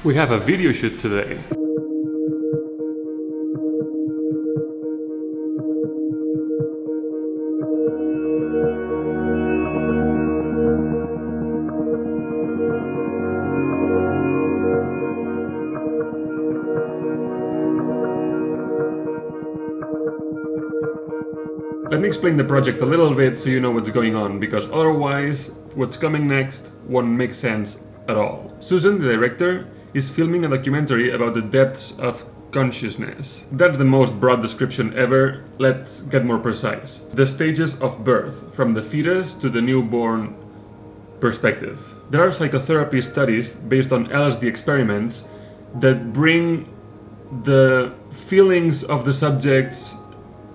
We have a video shoot today. Let me explain the project a little bit so you know what's going on, because otherwise what's coming next won't make sense at all. Susan, the director, is filming a documentary about the depths of consciousness. That's the most broad description ever. Let's get more precise. The stages of birth, from the fetus to the newborn perspective. There are psychotherapy studies based on LSD experiments that bring the feelings of the subjects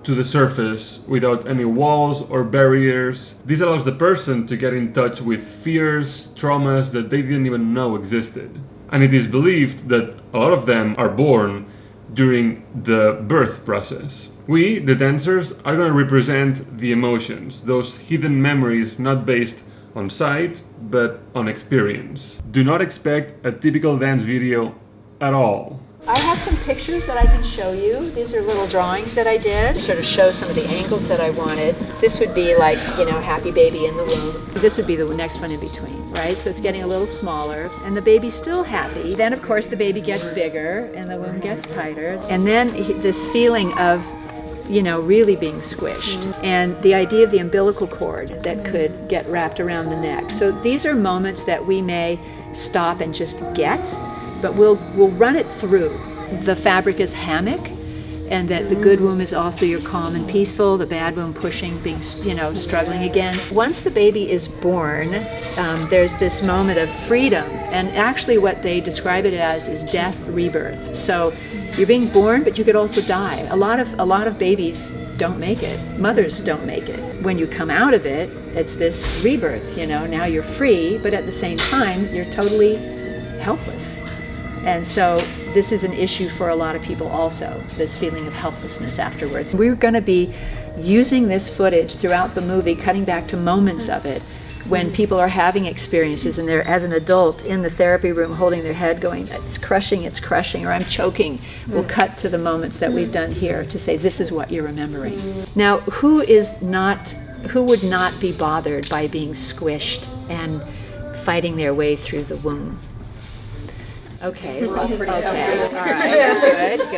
to the surface without any walls or barriers. This allows the person to get in touch with fears, traumas that they didn't even know existed. And it is believed that a lot of them are born during the birth process. We, the dancers, are going to represent the emotions, those hidden memories not based on sight, but on experience. Do not expect a typical dance video at all. I have some pictures that I can show you. These are little drawings that I did, sort of show some of the angles that I wanted. This would be like, happy baby in the womb. This would be the next one in between, right? So it's getting a little smaller, and the baby's still happy. Then, of course, the baby gets bigger, and the womb gets tighter. And then this feeling of, really being squished. And the idea of the umbilical cord that could get wrapped around the neck. So these are moments that we may stop and just get, but we'll run it through. The fabric is hammock, and that the good womb is also your calm and peaceful, the bad womb pushing, being, struggling against. Once the baby is born, there's this moment of freedom, and actually what they describe it as is death rebirth. So you're being born, but you could also die. A lot of babies don't make it. Mothers don't make it. When you come out of it, it's this rebirth, now you're free, but at the same time, you're totally helpless. And so this is an issue for a lot of people also, this feeling of helplessness afterwards. We're going to be using this footage throughout the movie, cutting back to moments of it, when people are having experiences and they're, as an adult, in the therapy room holding their head going, it's crushing, or I'm choking. We'll cut to the moments that we've done here to say, this is what you're remembering. Now, who would not be bothered by being squished and fighting their way through the womb? Okay, all right, good.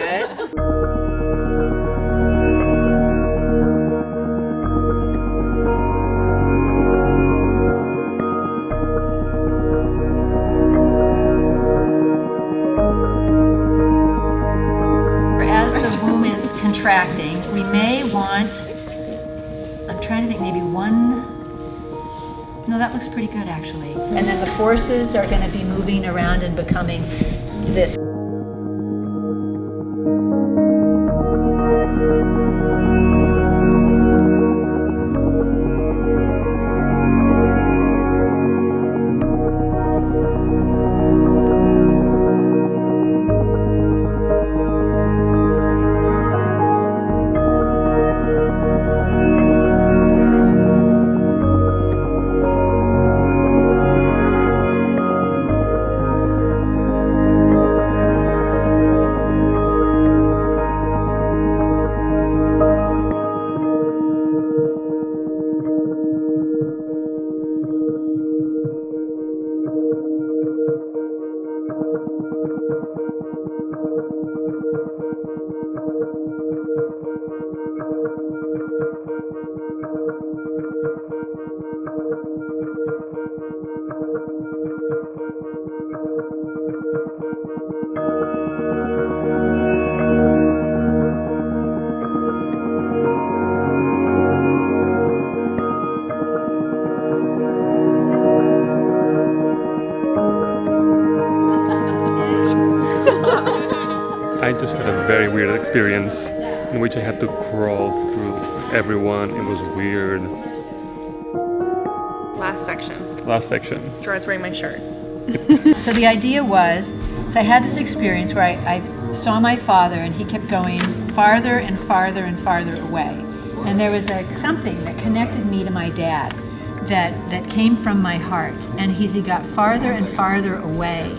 As the womb is contracting, we may want, I'm trying to think, maybe one. No, that looks pretty good actually. And then the forces are going to be moving around and becoming this. I just had a very weird experience in which I had to crawl through everyone. It was weird. Last section. Gerard's wearing my shirt. So the idea was, I had this experience where I saw my father and he kept going farther and farther and farther away. And there was something that connected me to my dad that came from my heart. And as he got farther and farther away,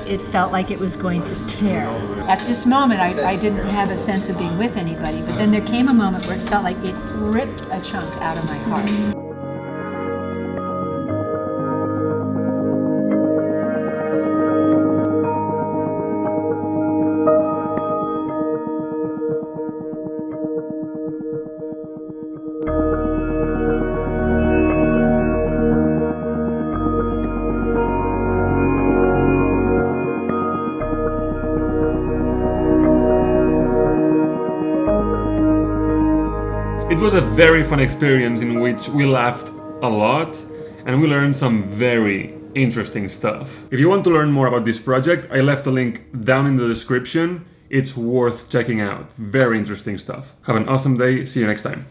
it felt like it was going to tear. At this moment, I didn't have a sense of being with anybody, but then there came a moment where it felt like it ripped a chunk out of my heart. It was a very fun experience in which we laughed a lot and we learned some very interesting stuff. If you want to learn more about this project, I left a link down in the description. It's worth checking out. Very interesting stuff. Have an awesome day. See you next time.